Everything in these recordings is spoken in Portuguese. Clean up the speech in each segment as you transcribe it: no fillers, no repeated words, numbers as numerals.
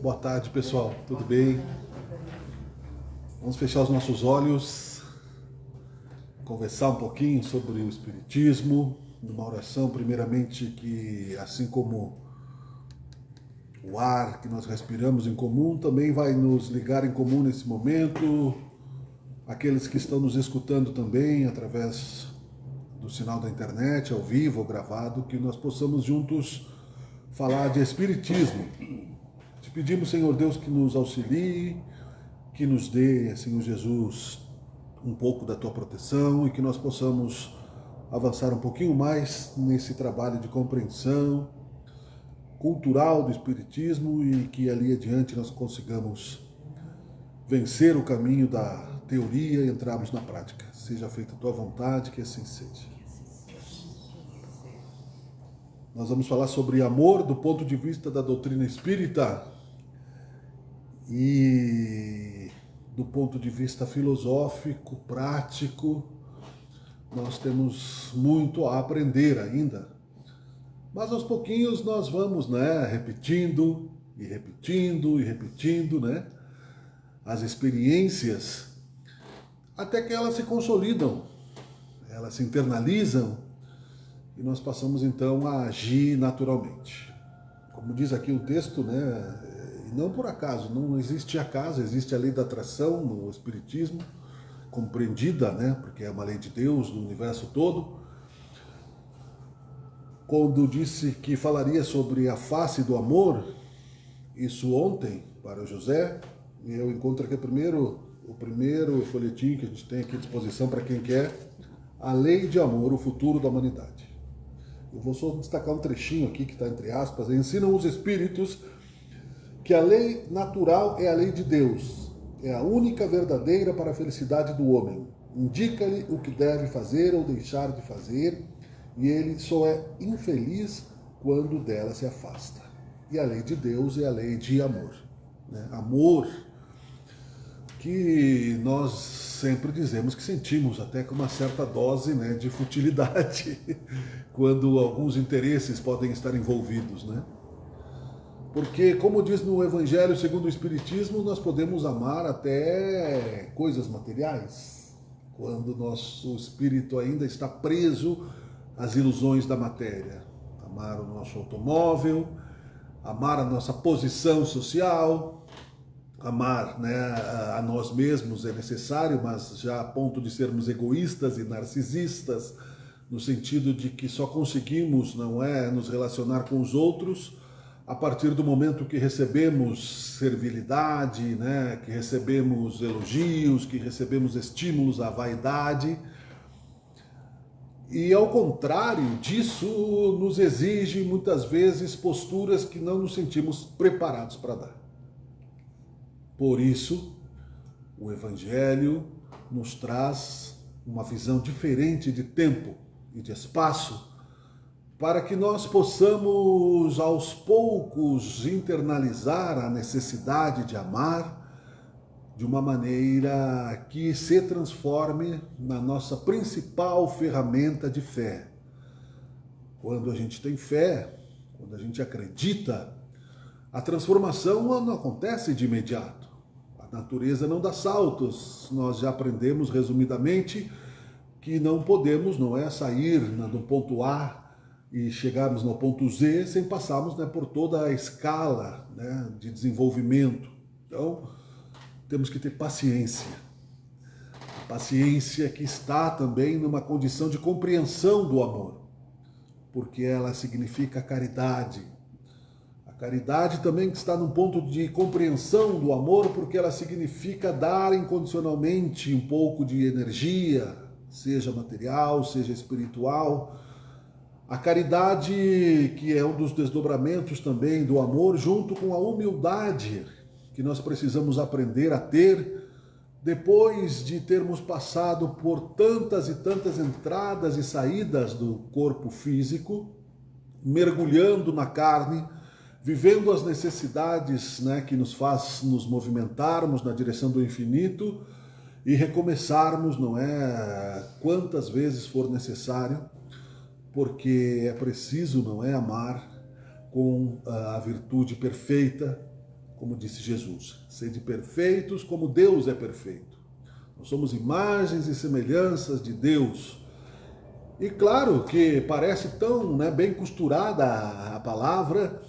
Boa tarde, pessoal. Tudo bem? Vamos fechar os nossos olhos, conversar um pouquinho sobre o Espiritismo, numa oração, primeiramente, que assim como o ar que nós respiramos em comum, também vai nos ligar em comum nesse momento, aqueles que estão nos escutando também através do sinal da internet, ao vivo ou gravado, que nós possamos juntos falar de Espiritismo. Te pedimos, Senhor Deus, que nos auxilie, que nos dê, Senhor Jesus, um pouco da Tua proteção e que nós possamos avançar um pouquinho mais nesse trabalho de compreensão cultural do Espiritismo e que ali adiante nós consigamos vencer o caminho da teoria e entrarmos na prática. Seja feita a Tua vontade, que assim seja. Nós vamos falar sobre amor do ponto de vista da doutrina espírita e do ponto de vista filosófico, prático. Nós temos muito a aprender ainda, mas aos pouquinhos nós vamos, repetindo e repetindo e repetindo, as experiências, até que elas se consolidam, elas se internalizam e nós passamos então a agir naturalmente. Como diz aqui o texto, e não por acaso, não existe acaso, existe a lei da atração no Espiritismo, compreendida, porque é uma lei de Deus, do universo todo. Quando disse que falaria sobre a face do amor, isso ontem, para o José, e eu encontro aqui o primeiro folhetim que a gente tem aqui à disposição para quem quer, a lei de amor, o futuro da humanidade. Eu vou só destacar um trechinho aqui que está entre aspas. Ensinam os espíritos que a lei natural é a lei de Deus, é a única verdadeira para a felicidade do homem. Indica-lhe o que deve fazer ou deixar de fazer, e ele só é infeliz quando dela se afasta. E a lei de Deus é a lei de amor. Amor que nós sempre dizemos que sentimos até com uma certa dose de futilidade quando alguns interesses podem estar envolvidos, Porque, como diz no Evangelho segundo o Espiritismo, nós podemos amar até coisas materiais, quando nosso espírito ainda está preso às ilusões da matéria. Amar o nosso automóvel, amar a nossa posição social, amar a nós mesmos é necessário, mas já a ponto de sermos egoístas e narcisistas, no sentido de que só conseguimos nos relacionar com os outros a partir do momento que recebemos servilidade, que recebemos elogios, que recebemos estímulos à vaidade. E ao contrário disso, nos exige muitas vezes posturas que não nos sentimos preparados para dar. Por isso, o Evangelho nos traz uma visão diferente de tempo e de espaço, para que nós possamos, aos poucos, internalizar a necessidade de amar de uma maneira que se transforme na nossa principal ferramenta de fé. Quando a gente tem fé, quando a gente acredita, a transformação não acontece de imediato. A natureza não dá saltos. Nós já aprendemos, resumidamente, que não podemos, sair do ponto A e chegarmos no ponto Z sem passarmos por toda a escala de desenvolvimento. Então, temos que ter paciência. Paciência que está também numa condição de compreensão do amor, porque ela significa caridade. A caridade também está num ponto de compreensão do amor, porque ela significa dar incondicionalmente um pouco de energia, seja material, seja espiritual. A caridade, que é um dos desdobramentos também do amor, junto com a humildade que nós precisamos aprender a ter depois de termos passado por tantas e tantas entradas e saídas do corpo físico, mergulhando na carne, vivendo as necessidades que nos faz nos movimentarmos na direção do infinito e recomeçarmos, quantas vezes for necessário, porque é preciso, amar com a virtude perfeita, como disse Jesus, sede perfeitos como Deus é perfeito. Nós somos imagens e semelhanças de Deus. E claro que parece tão bem costurada a palavra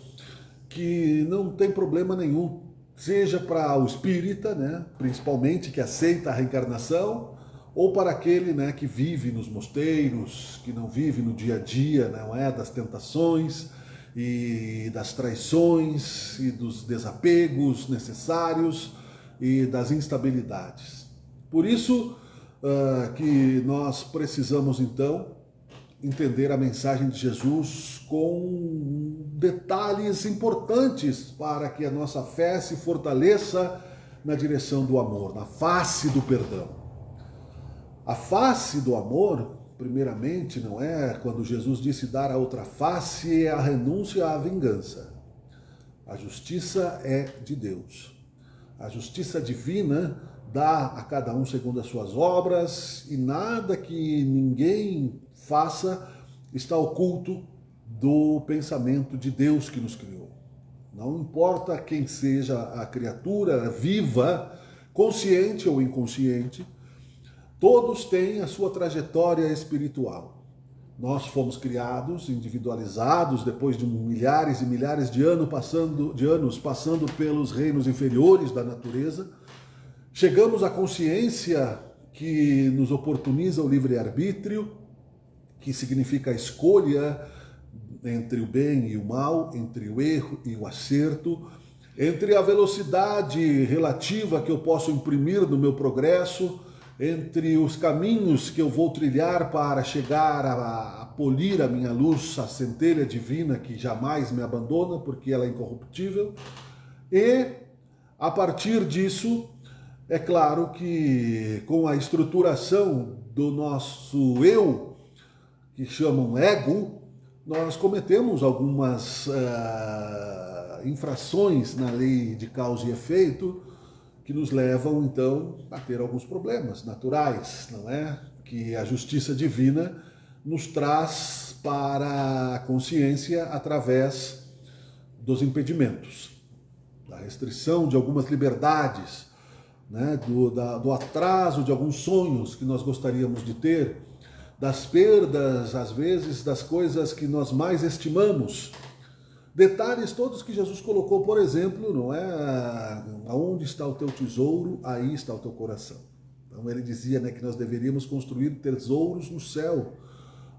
que não tem problema nenhum, seja para o espírita, principalmente, que aceita a reencarnação, ou para aquele que vive nos mosteiros, que não vive no dia a dia, das tentações e das traições e dos desapegos necessários e das instabilidades. Por isso que nós precisamos então entender a mensagem de Jesus com detalhes importantes para que a nossa fé se fortaleça na direção do amor, na face do perdão. A face do amor, primeiramente, não é quando Jesus disse dar a outra face, é a renúncia à vingança. A justiça é de Deus. A justiça divina dá a cada um segundo as suas obras e nada que ninguém faça está oculto do pensamento de Deus que nos criou. Não importa quem seja a criatura viva, consciente ou inconsciente, todos têm a sua trajetória espiritual. Nós fomos criados, individualizados, depois de milhares e milhares de anos passando pelos reinos inferiores da natureza. Chegamos à consciência que nos oportuniza o livre-arbítrio, que significa a escolha entre o bem e o mal, entre o erro e o acerto, entre a velocidade relativa que eu posso imprimir no meu progresso, entre os caminhos que eu vou trilhar para chegar a polir a minha luz, a centelha divina que jamais me abandona, porque ela é incorruptível. E, a partir disso, é claro que com a estruturação do nosso eu, que chamam ego, nós cometemos algumas infrações na lei de causa e efeito que nos levam, então, a ter alguns problemas naturais, não é? Que a justiça divina nos traz para a consciência através dos impedimentos, da restrição de algumas liberdades, do atraso de alguns sonhos que nós gostaríamos de ter, das perdas, às vezes, das coisas que nós mais estimamos. Detalhes todos que Jesus colocou, por exemplo, não é? Aonde está o teu tesouro, aí está o teu coração. Então ele dizia que nós deveríamos construir tesouros no céu,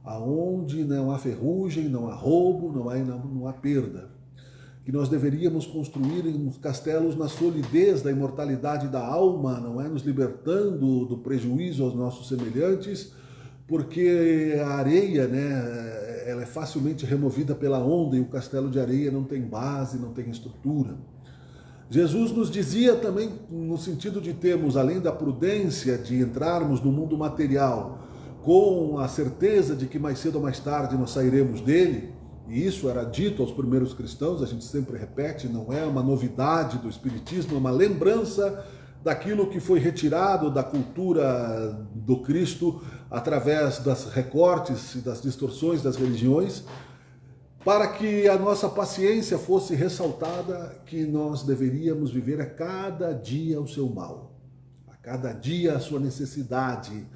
aonde não há ferrugem, não há roubo, não há perda. Que nós deveríamos construir uns castelos na solidez da imortalidade da alma, não é? Nos libertando do prejuízo aos nossos semelhantes, porque a areia, ela é facilmente removida pela onda e o castelo de areia não tem base, não tem estrutura. Jesus nos dizia também, no sentido de termos, além da prudência de entrarmos no mundo material, com a certeza de que mais cedo ou mais tarde nós sairemos dele, e isso era dito aos primeiros cristãos, a gente sempre repete, não é uma novidade do Espiritismo, é uma lembrança daquilo que foi retirado da cultura do Cristo através das recortes e das distorções das religiões, para que a nossa paciência fosse ressaltada, que nós deveríamos viver a cada dia o seu mal, a cada dia a sua necessidade.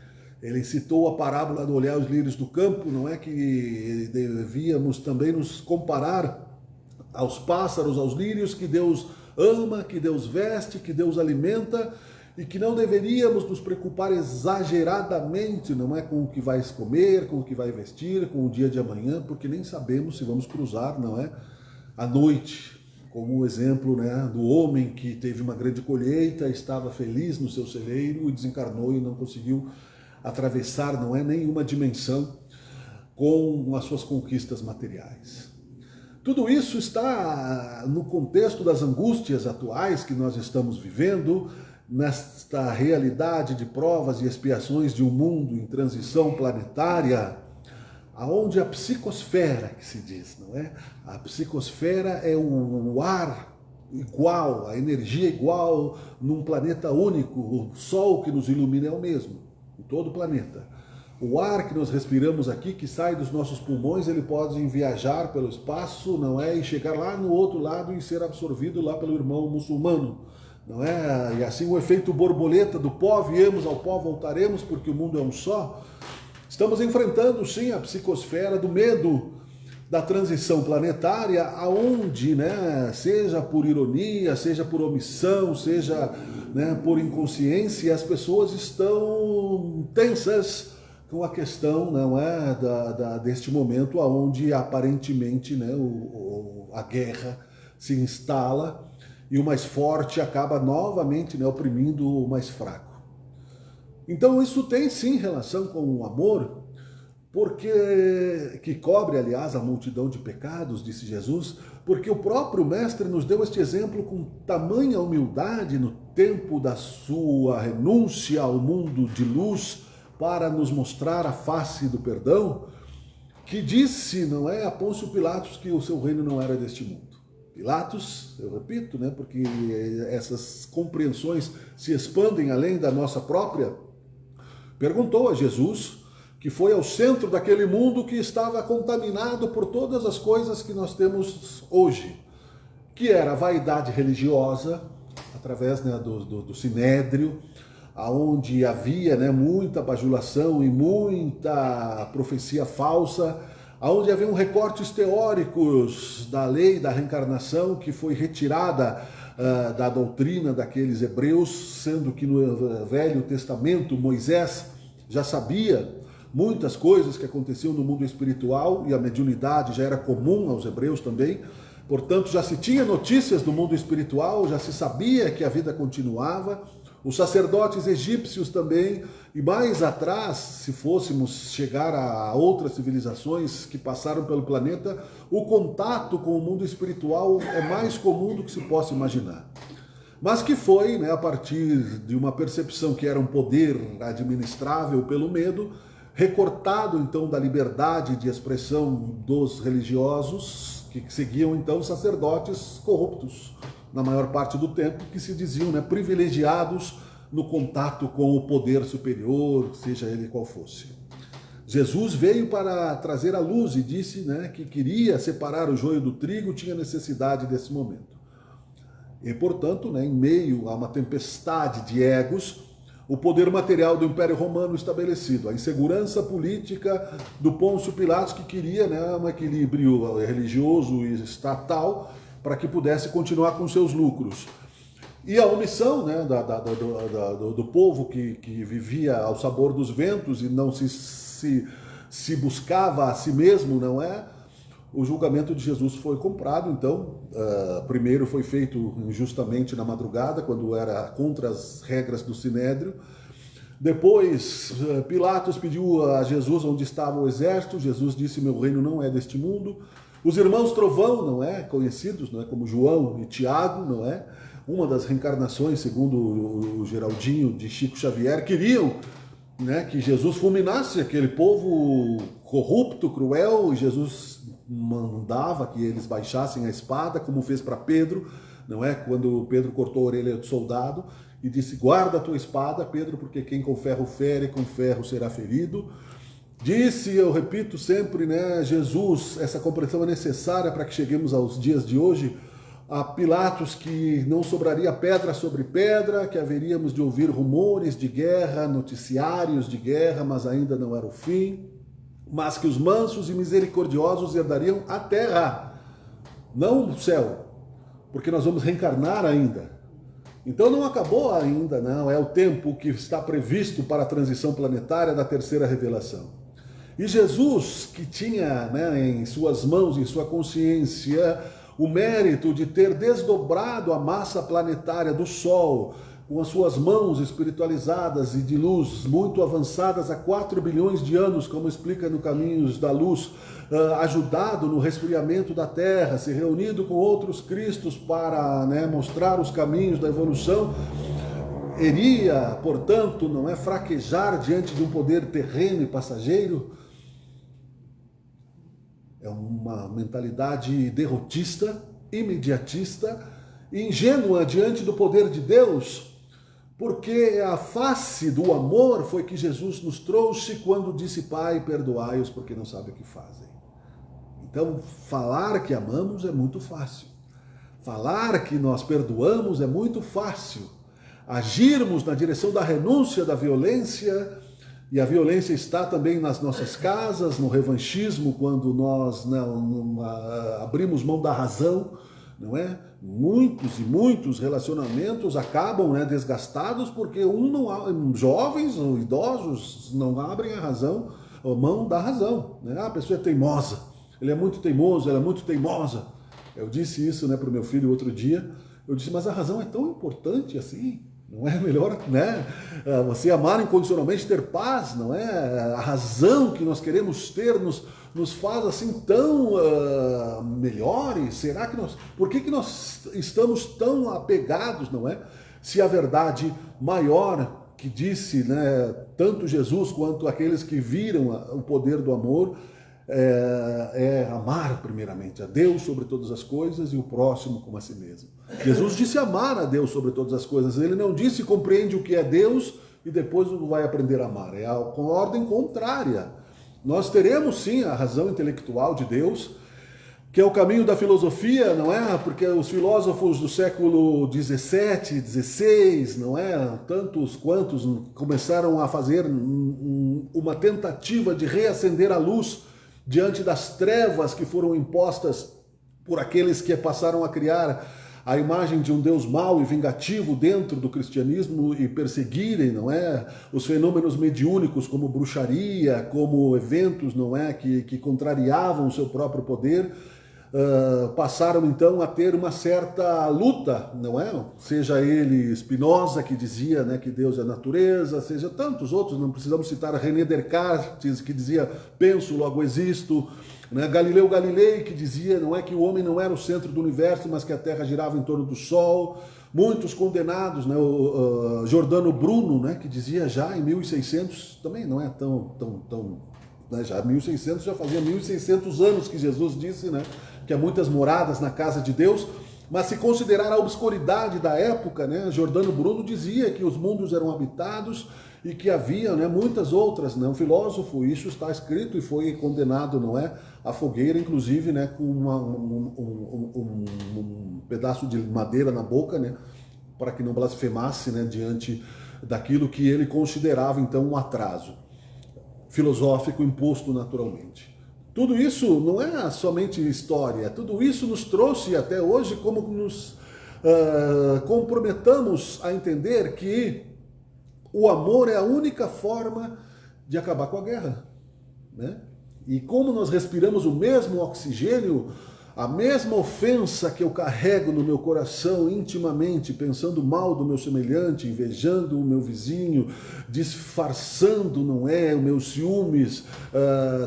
Ele citou a parábola do olhar os lírios do campo, não é que devíamos também nos comparar aos pássaros, aos lírios que Deus ama, que Deus veste, que Deus alimenta, e que não deveríamos nos preocupar exageradamente, não é, com o que vai comer, com o que vai vestir, com o dia de amanhã, porque nem sabemos se vamos cruzar, não é, à noite, como o exemplo, do homem que teve uma grande colheita, estava feliz no seu celeiro e desencarnou e não conseguiu atravessar, não é, nenhuma dimensão com as suas conquistas materiais. Tudo isso está no contexto das angústias atuais que nós estamos vivendo, nesta realidade de provas e expiações de um mundo em transição planetária, aonde a psicosfera, que se diz, não é? A psicosfera é o ar igual, a energia igual num planeta único, o Sol que nos ilumina é o mesmo, em todo o planeta. O ar que nós respiramos aqui, que sai dos nossos pulmões, ele pode viajar pelo espaço, não é? E chegar lá no outro lado e ser absorvido lá pelo irmão muçulmano, não é? E assim o efeito borboleta do pó, viemos ao pó, voltaremos, porque o mundo é um só. Estamos enfrentando, sim, a psicosfera do medo da transição planetária, aonde, né, seja por ironia, seja por omissão, seja, né, por inconsciência, as pessoas estão tensas com a questão, não é, deste momento onde aparentemente, né, a guerra se instala e o mais forte acaba novamente, né, oprimindo o mais fraco. Então isso tem sim relação com o amor, porque que cobre, aliás, a multidão de pecados, disse Jesus, porque o próprio Mestre nos deu este exemplo com tamanha humildade no tempo da sua renúncia ao mundo de luz, para nos mostrar a face do perdão, que disse, não é, a Pôncio Pilatos que o seu reino não era deste mundo. Pilatos, eu repito, né, porque essas compreensões se expandem além da nossa própria, perguntou a Jesus, que foi ao centro daquele mundo que estava contaminado por todas as coisas que nós temos hoje, que era a vaidade religiosa, através, né, do sinédrio, aonde havia, né, muita bajulação e muita profecia falsa, aonde haviam recortes teóricos da lei da reencarnação que foi retirada da doutrina daqueles hebreus, sendo que no Velho Testamento Moisés já sabia muitas coisas que aconteciam no mundo espiritual e a mediunidade já era comum aos hebreus também. Portanto, já se tinha notícias do mundo espiritual, já se sabia que a vida continuava. Os sacerdotes egípcios também, e mais atrás, se fôssemos chegar a outras civilizações que passaram pelo planeta, o contato com o mundo espiritual é mais comum do que se possa imaginar. Mas que foi, né, a partir de uma percepção que era um poder administrável pelo medo, recortado então da liberdade de expressão dos religiosos, que seguiam então sacerdotes corruptos, na maior parte do tempo, que se diziam, né, privilegiados no contato com o poder superior, seja ele qual fosse. Jesus veio para trazer a luz e disse, né, que queria separar o joio do trigo, tinha necessidade desse momento. E, portanto, né, em meio a uma tempestade de egos, o poder material do Império Romano estabelecido, a insegurança política do Pôncio Pilatos, que queria, né, um equilíbrio religioso e estatal, para que pudesse continuar com seus lucros. E a omissão, né, do povo que vivia ao sabor dos ventos e não se buscava a si mesmo, não é? O julgamento de Jesus foi comprado, então, primeiro foi feito injustamente na madrugada, quando era contra as regras do Sinédrio. Depois, Pilatos pediu a Jesus onde estava o exército, Jesus disse, meu reino não é deste mundo. Os irmãos Trovão, não é, conhecidos, não é, como João e Tiago, não é, uma das reencarnações, segundo o Geraldinho de Chico Xavier, queriam, né, que Jesus fulminasse aquele povo corrupto, cruel, e Jesus mandava que eles baixassem a espada, como fez para Pedro, não é, quando Pedro cortou a orelha do soldado e disse, guarda a tua espada, Pedro, porque quem com ferro fere, com ferro será ferido. Disse, eu repito sempre, né, Jesus, essa compreensão é necessária para que cheguemos aos dias de hoje, a Pilatos, que não sobraria pedra sobre pedra, que haveríamos de ouvir rumores de guerra, noticiários de guerra, mas ainda não era o fim, mas que os mansos e misericordiosos herdariam a terra, não o céu, porque nós vamos reencarnar ainda. Então não acabou ainda, não, é o tempo que está previsto para a transição planetária da terceira revelação. E Jesus, que tinha, né, em suas mãos, em sua consciência, o mérito de ter desdobrado a massa planetária do Sol, com as suas mãos espiritualizadas e de luz muito avançadas há 4 bilhões de anos, como explica no Caminhos da Luz, ajudado no resfriamento da Terra, se reunido com outros Cristos para, né, mostrar os caminhos da evolução, iria, portanto, não é fraquejar diante de um poder terreno e passageiro. É uma mentalidade derrotista, imediatista, ingênua diante do poder de Deus, Porque a face do amor foi que Jesus nos trouxe quando disse: Pai, perdoai-os porque não sabem o que fazem. Então, falar que amamos é muito fácil. Falar que nós perdoamos é muito fácil. Agirmos na direção da renúncia da violência, e a violência está também nas nossas casas, no revanchismo, quando nós abrimos mão da razão, não é? Muitos e muitos relacionamentos acabam, né, desgastados porque jovens ou idosos não abrem a razão, a mão da razão, né? A pessoa é teimosa, ele é muito teimoso, ela é muito teimosa. Eu disse isso, né, para o meu filho outro dia. Eu disse: mas a razão é tão importante assim? Não é melhor, né, você amar incondicionalmente, ter paz, não é? A razão que nós queremos ter nos faz assim tão melhores? Será que por que nós estamos tão apegados, não é? Se a verdade maior que disse, né, tanto Jesus quanto aqueles que viram o poder do amor, é amar primeiramente a Deus sobre todas as coisas e o próximo como a si mesmo. Jesus disse amar a Deus sobre todas as coisas. Ele não disse compreende o que é Deus e depois vai aprender a amar. É a ordem contrária. Nós teremos sim a razão intelectual de Deus, que é o caminho da filosofia, não é? Porque os filósofos do século 17, 16, não é? Tantos quantos começaram a fazer uma tentativa de reacender a luz diante das trevas que foram impostas por aqueles que passaram a criar a imagem de um Deus mau e vingativo dentro do cristianismo e perseguirem, não é, os fenômenos mediúnicos como bruxaria, como eventos, não é, que contrariavam o seu próprio poder. Passaram então a ter uma certa luta, não é? Seja ele Spinoza, que dizia, né, que Deus é a natureza, seja tantos outros, não precisamos citar René Descartes, que dizia penso, logo existo, né? Galileu Galilei, que dizia, não é, que o homem não era o centro do universo, mas que a Terra girava em torno do Sol. Muitos condenados, né? O Giordano Bruno, né, que dizia já em 1600, também não é tão né? Já 1600, já fazia 1600 anos que Jesus disse, né, que há muitas moradas na casa de Deus, mas se considerar a obscuridade da época, né, Giordano Bruno dizia que os mundos eram habitados e que havia, né, muitas outras, né, um filósofo, isso está escrito e foi condenado, não é, à fogueira, inclusive, né, com um pedaço de madeira na boca, né, para que não blasfemasse, né, diante daquilo que ele considerava então um atraso filosófico imposto naturalmente. Tudo isso não é somente história, tudo isso nos trouxe até hoje como nos comprometamos a entender que o amor é a única forma de acabar com a guerra, né? E como nós respiramos o mesmo oxigênio, a mesma ofensa que eu carrego no meu coração intimamente, pensando mal do meu semelhante, invejando o meu vizinho, disfarçando, não é, os meus ciúmes,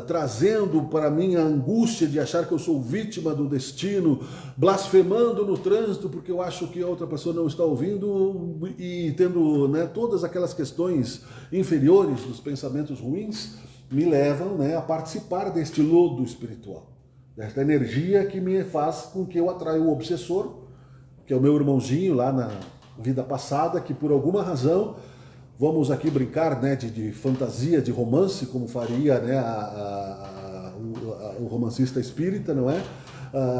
trazendo para mim a angústia de achar que eu sou vítima do destino, blasfemando no trânsito porque eu acho que a outra pessoa não está ouvindo e tendo, né, todas aquelas questões inferiores dos pensamentos ruins, me levam, né, a participar deste lodo espiritual. Desta energia que me faz com que eu atraia o obsessor, que é o meu irmãozinho lá na vida passada, que por alguma razão, vamos aqui brincar, né, de fantasia, de romance, como faria, né, o romancista espírita, não é?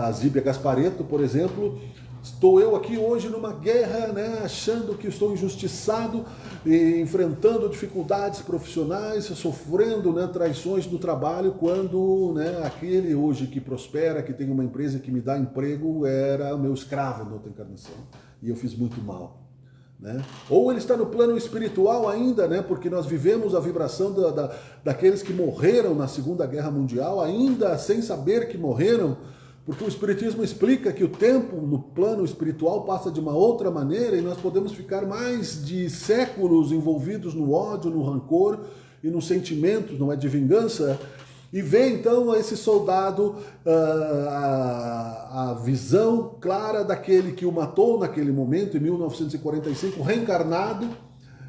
A Zíbia Gasparetto, por exemplo. Estou eu aqui hoje numa guerra, né, achando que estou injustiçado, e enfrentando dificuldades profissionais, sofrendo, né, traições do trabalho, quando, né, aquele hoje que prospera, que tem uma empresa que me dá emprego, era o meu escravo na outra encarnação. E eu fiz muito mal. Né? Ou ele está no plano espiritual ainda, né? Porque nós vivemos a vibração daqueles que morreram na Segunda Guerra Mundial, ainda sem saber que morreram, porque o Espiritismo explica que o tempo no plano espiritual passa de uma outra maneira e nós podemos ficar mais de séculos envolvidos no ódio, no rancor e nos sentimentos, não é, de vingança. E vê então esse soldado, a visão clara daquele que o matou naquele momento, em 1945, reencarnado,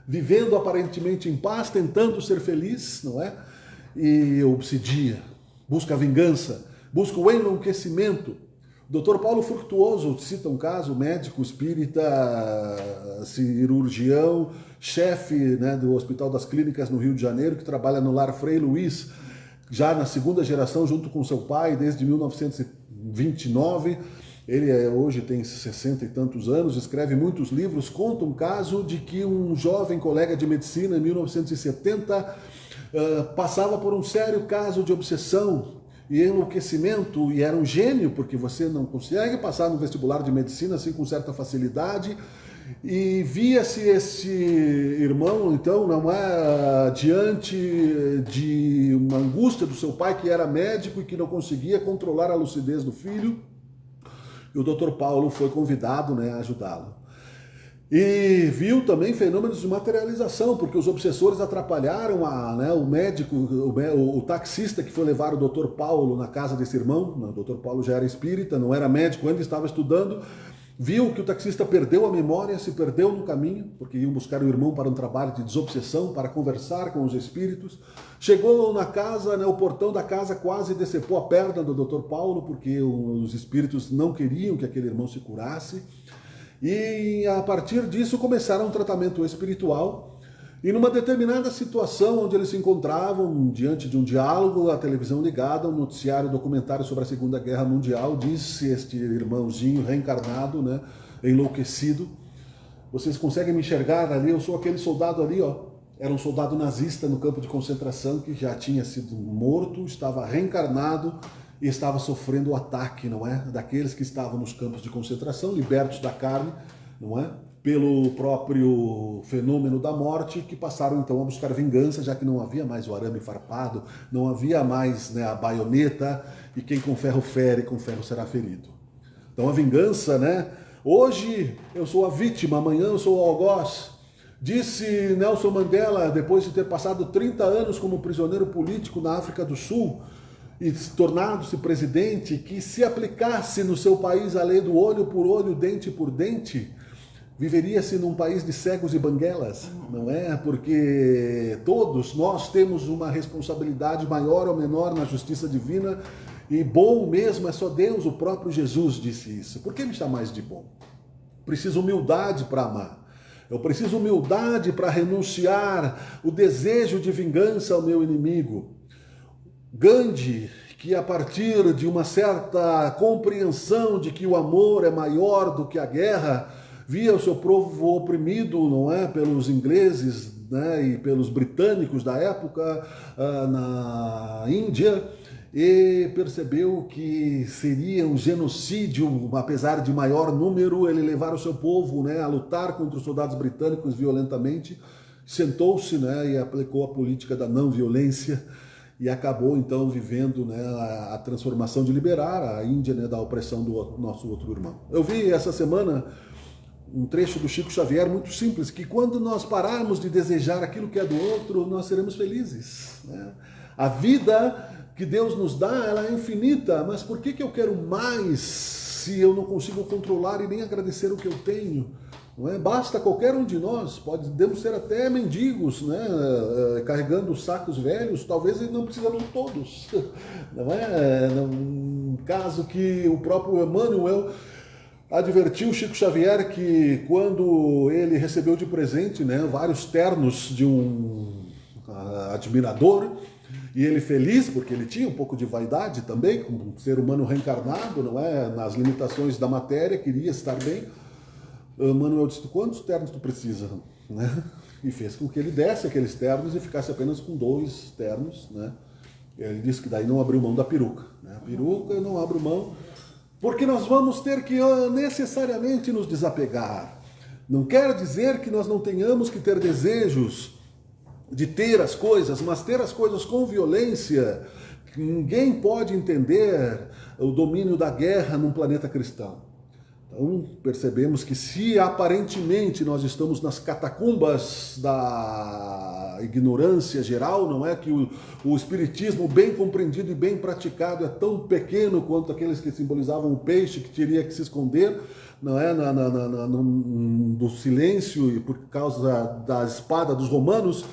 vivendo aparentemente em paz, tentando ser feliz, não é? E obsidia, busca a vingança, busca o enlouquecimento. Dr. Paulo Frutuoso cita um caso, médico, espírita, cirurgião, chefe, né, do Hospital das Clínicas no Rio de Janeiro, que trabalha no Lar Frei Luiz, já na segunda geração, junto com seu pai, desde 1929. Ele hoje tem 60 e tantos anos, escreve muitos livros, conta um caso de que um jovem colega de medicina, em 1970, passava por um sério caso de obsessão e enlouquecimento, e era um gênio, porque você não consegue passar no vestibular de medicina assim com certa facilidade, e via-se esse irmão, então, não é, diante de uma angústia do seu pai, que era médico e que não conseguia controlar a lucidez do filho, e o Dr. Paulo foi convidado, né, a ajudá-lo. E viu também fenômenos de materialização, porque os obsessores atrapalharam o médico, o taxista que foi levar o Dr. Paulo na casa desse irmão. O Dr. Paulo já era espírita, não era médico, ainda estava estudando. Viu que o taxista perdeu a memória, se perdeu no caminho, porque iam buscar o irmão para um trabalho de desobsessão, para conversar com os espíritos. Chegou na casa, né, o portão da casa quase decepou a perna do Dr. Paulo, porque os espíritos não queriam que aquele irmão se curasse. E a partir disso começaram um tratamento espiritual, e numa determinada situação onde eles se encontravam diante de um diálogo, a televisão ligada, um noticiário documentário sobre a Segunda Guerra Mundial, disse este irmãozinho reencarnado, né, enlouquecido: vocês conseguem me enxergar ali? Eu sou aquele soldado ali, ó. Era um soldado nazista no campo de concentração que já tinha sido morto, estava reencarnado e estava sofrendo o ataque, não é? Daqueles que estavam nos campos de concentração, libertos da carne, não é? Pelo próprio fenômeno da morte, que passaram então a buscar vingança, já que não havia mais o arame farpado, não havia mais, né, a baioneta, e quem com ferro fere, com ferro será ferido. Então a vingança, né? Hoje eu sou a vítima, amanhã eu sou o algoz. Disse Nelson Mandela, depois de ter passado 30 anos como prisioneiro político na África do Sul, e tornado-se presidente, que se aplicasse no seu país a lei do olho por olho, dente por dente, viveria-se num país de cegos e banguelas, não é? Porque todos nós temos uma responsabilidade maior ou menor na justiça divina, e bom mesmo é só Deus, o próprio Jesus disse isso. Por que me chamais de bom? Preciso humildade para amar. Eu preciso humildade para renunciar o desejo de vingança ao meu inimigo. Gandhi, que a partir de uma certa compreensão de que o amor é maior do que a guerra, via o seu povo oprimido, não é, pelos ingleses, né, e pelos britânicos da época na Índia, e percebeu que seria um genocídio, apesar de maior número, ele levar o seu povo, né, a lutar contra os soldados britânicos violentamente. Sentou-se, né, e aplicou a política da não violência, e acabou então vivendo, né, a transformação de liberar a Índia, né, da opressão do nosso outro irmão. Eu vi essa semana um trecho do Chico Xavier muito simples, que quando nós pararmos de desejar aquilo que é do outro, nós seremos felizes, né? A vida que Deus nos dá, ela é infinita, mas por que eu quero mais se eu não consigo controlar e nem agradecer o que eu tenho? Não é? Basta qualquer um de nós, podemos ser até mendigos, né, carregando sacos velhos, talvez não precisamos todos, não é? Um caso que o próprio Emmanuel advertiu Chico Xavier que quando ele recebeu de presente, né, vários ternos de um admirador, e ele feliz, porque ele tinha um pouco de vaidade também, como um ser humano reencarnado, não é? Nas limitações da matéria, queria estar bem. Manuel disse: quantos ternos tu precisa? Né? E fez com que ele desse aqueles ternos e ficasse apenas com 2 ternos. Né? Ele disse que daí não abriu mão da peruca. Né? A peruca eu não abro mão, porque nós vamos ter que necessariamente nos desapegar. Não quer dizer que nós não tenhamos que ter desejos de ter as coisas, mas ter as coisas com violência. Ninguém pode entender o domínio da guerra num planeta cristão. Então, percebemos que se aparentemente nós estamos nas catacumbas da ignorância geral, não é? Que o espiritismo bem compreendido e bem praticado é tão pequeno quanto aqueles que simbolizavam o peixe que teria que se esconder, não é? Do silêncio e por causa da espada dos romanos.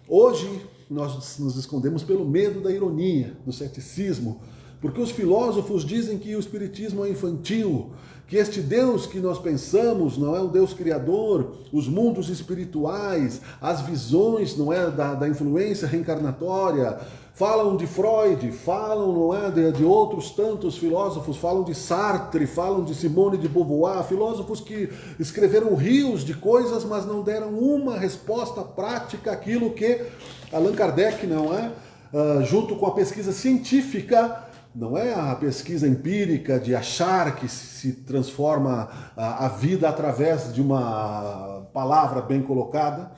Hoje nós nos escondemos pelo medo da ironia, do ceticismo, Porque os filósofos dizem que o espiritismo é infantil, que este Deus que nós pensamos não é um Deus criador, os mundos espirituais, as visões não é da influência reencarnatória, falam de Freud, falam não é de outros tantos filósofos, falam de Sartre, falam de Simone de Beauvoir, filósofos que escreveram rios de coisas, mas não deram uma resposta prática àquilo que Allan Kardec não é, junto com a pesquisa científica, não é a pesquisa empírica de achar que se transforma a vida através de uma palavra bem colocada.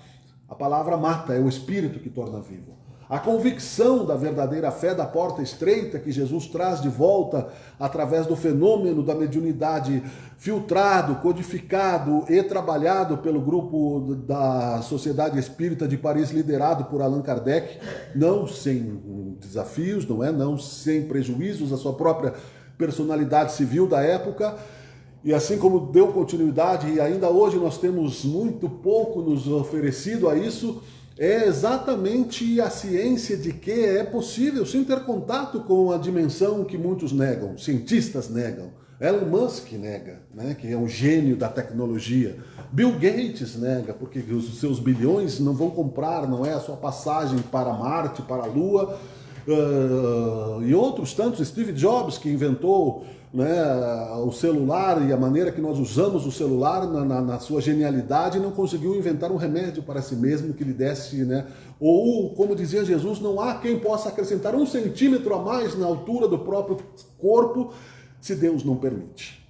A palavra mata, é o espírito que torna vivo. A convicção da verdadeira fé da porta estreita que Jesus traz de volta através do fenômeno da mediunidade filtrado, codificado e trabalhado pelo grupo da Sociedade Espírita de Paris, liderado por Allan Kardec, não sem desafios, não sem prejuízos à sua própria personalidade civil da época. E assim como deu continuidade, e ainda hoje nós temos muito pouco nos oferecido a isso, é exatamente a ciência de que é possível sim ter contato com a dimensão que muitos negam, cientistas negam. Elon Musk nega, né, que é um gênio da tecnologia. Bill Gates nega, porque os seus bilhões não vão comprar, não é a sua passagem para Marte, para a Lua. E outros tantos, Steve Jobs, que inventou, né, o celular e a maneira que nós usamos o celular na sua genialidade, não conseguiu inventar um remédio para si mesmo que lhe desse, né? Ou, como dizia Jesus, não há quem possa acrescentar 1 centímetro a mais na altura do próprio corpo, se Deus não permite.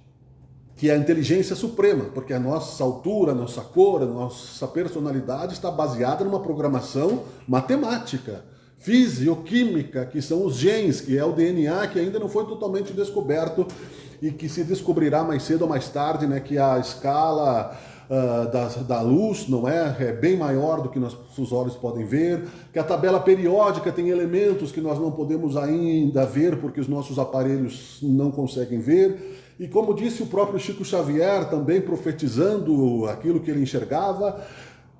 Que é a inteligência suprema, porque a nossa altura, a nossa cor, a nossa personalidade está baseada numa programação matemática, fisioquímica, que são os genes, que é o DNA, que ainda não foi totalmente descoberto e que se descobrirá mais cedo ou mais tarde, né, que a escala da luz não é bem maior do que nossos olhos podem ver, que a tabela periódica tem elementos que nós não podemos ainda ver porque os nossos aparelhos não conseguem ver. E como disse o próprio Chico Xavier, também profetizando aquilo que ele enxergava,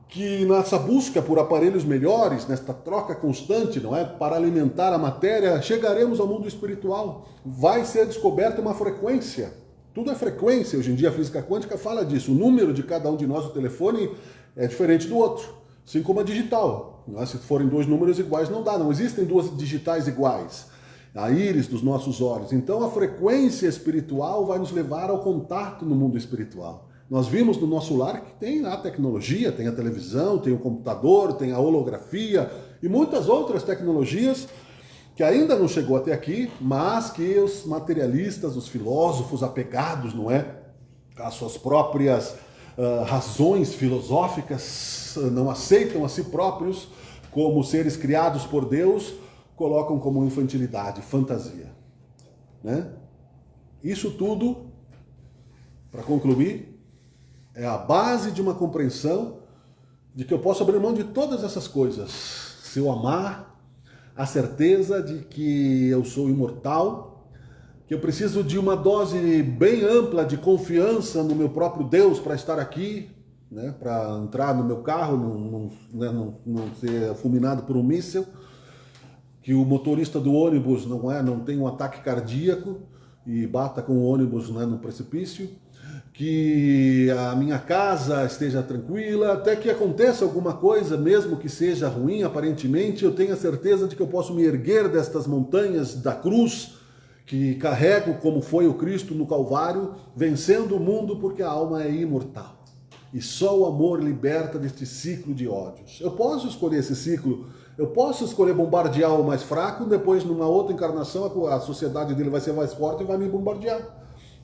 que nessa busca por aparelhos melhores, nesta troca constante, não é, para alimentar a matéria, chegaremos ao mundo espiritual. Vai ser descoberta uma frequência. Tudo é frequência. Hoje em dia a física quântica fala disso. O número de cada um de nós no telefone é diferente do outro, assim como a digital. Não é? Se forem 2 números iguais não dá, não existem 2 digitais iguais. A íris dos nossos olhos. Então a frequência espiritual vai nos levar ao contato no mundo espiritual. Nós vimos no nosso lar que tem a tecnologia, tem a televisão, tem o computador, tem a holografia e muitas outras tecnologias que ainda não chegou até aqui, mas que os materialistas, os filósofos apegados, não é, às suas próprias razões filosóficas, não aceitam a si próprios como seres criados por Deus, colocam como infantilidade, fantasia, né? Isso tudo, para concluir, é a base de uma compreensão de que eu posso abrir mão de todas essas coisas. Se eu amar, a certeza de que eu sou imortal, que eu preciso de uma dose bem ampla de confiança no meu próprio Deus para estar aqui, né, para entrar no meu carro, não ser fulminado por um míssil, que o motorista do ônibus não tenha um ataque cardíaco e bata com o ônibus, né, no precipício, que a minha casa esteja tranquila, até que aconteça alguma coisa, mesmo que seja ruim aparentemente, eu tenho a certeza de que eu posso me erguer destas montanhas da cruz, que carrego como foi o Cristo no Calvário, vencendo o mundo porque a alma é imortal. E só o amor liberta deste ciclo de ódios. Eu posso escolher esse ciclo, eu posso escolher bombardear o mais fraco, depois numa outra encarnação a sociedade dele vai ser mais forte e vai me bombardear.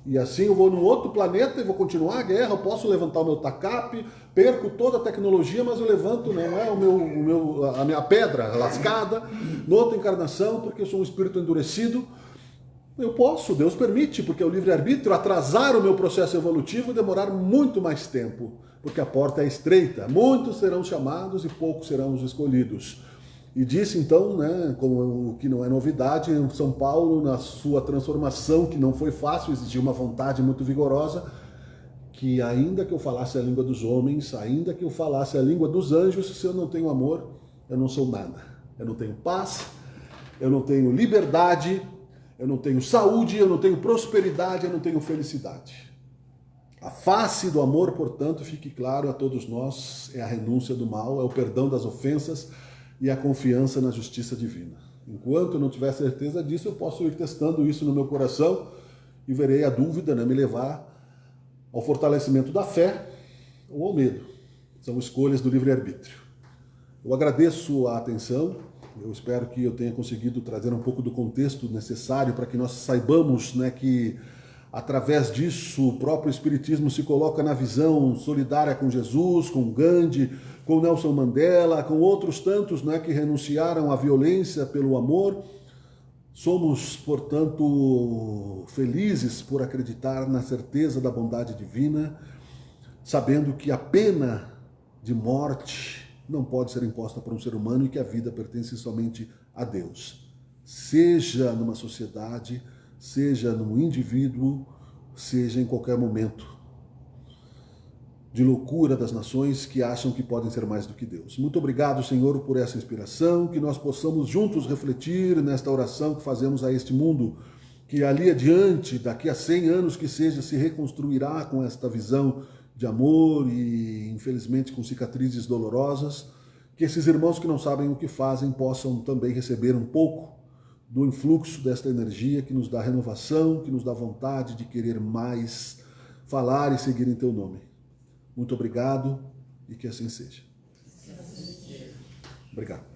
E assim eu vou num outro planeta e vou continuar a guerra, eu posso levantar o meu tacape, perco toda a tecnologia, mas eu levanto, não é, a minha pedra lascada, noutra encarnação, porque eu sou um espírito endurecido. Eu posso, Deus permite, porque é o livre-arbítrio, atrasar o meu processo evolutivo e demorar muito mais tempo, porque a porta é estreita. Muitos serão chamados e poucos serão os escolhidos. E disse então, né, como que não é novidade, São Paulo, na sua transformação, que não foi fácil, exigiu uma vontade muito vigorosa, que ainda que eu falasse a língua dos homens, ainda que eu falasse a língua dos anjos, se eu não tenho amor, eu não sou nada. Eu não tenho paz, eu não tenho liberdade, eu não tenho saúde, eu não tenho prosperidade, eu não tenho felicidade. A face do amor, portanto, fique claro a todos nós, é a renúncia do mal, é o perdão das ofensas e a confiança na justiça divina. Enquanto eu não tiver certeza disso, eu posso ir testando isso no meu coração e verei a dúvida, me levar ao fortalecimento da fé ou ao medo. São escolhas do livre-arbítrio. Eu agradeço a atenção, eu espero que eu tenha conseguido trazer um pouco do contexto necessário para que nós saibamos, que através disso o próprio Espiritismo se coloca na visão solidária com Jesus, com Gandhi, com Nelson Mandela, com outros tantos que renunciaram à violência pelo amor. Somos, portanto, felizes por acreditar na certeza da bondade divina, sabendo que a pena de morte não pode ser imposta por um ser humano e que a vida pertence somente a Deus. Seja numa sociedade, seja num indivíduo, seja em qualquer momento de loucura das nações que acham que podem ser mais do que Deus. Muito obrigado, Senhor, por essa inspiração, que nós possamos juntos refletir nesta oração que fazemos a este mundo, que ali adiante, daqui a 100 anos que seja, se reconstruirá com esta visão de amor e, infelizmente, com cicatrizes dolorosas, que esses irmãos que não sabem o que fazem possam também receber um pouco do influxo desta energia que nos dá renovação, que nos dá vontade de querer mais falar e seguir em Teu nome. Muito obrigado e que assim seja. Obrigado.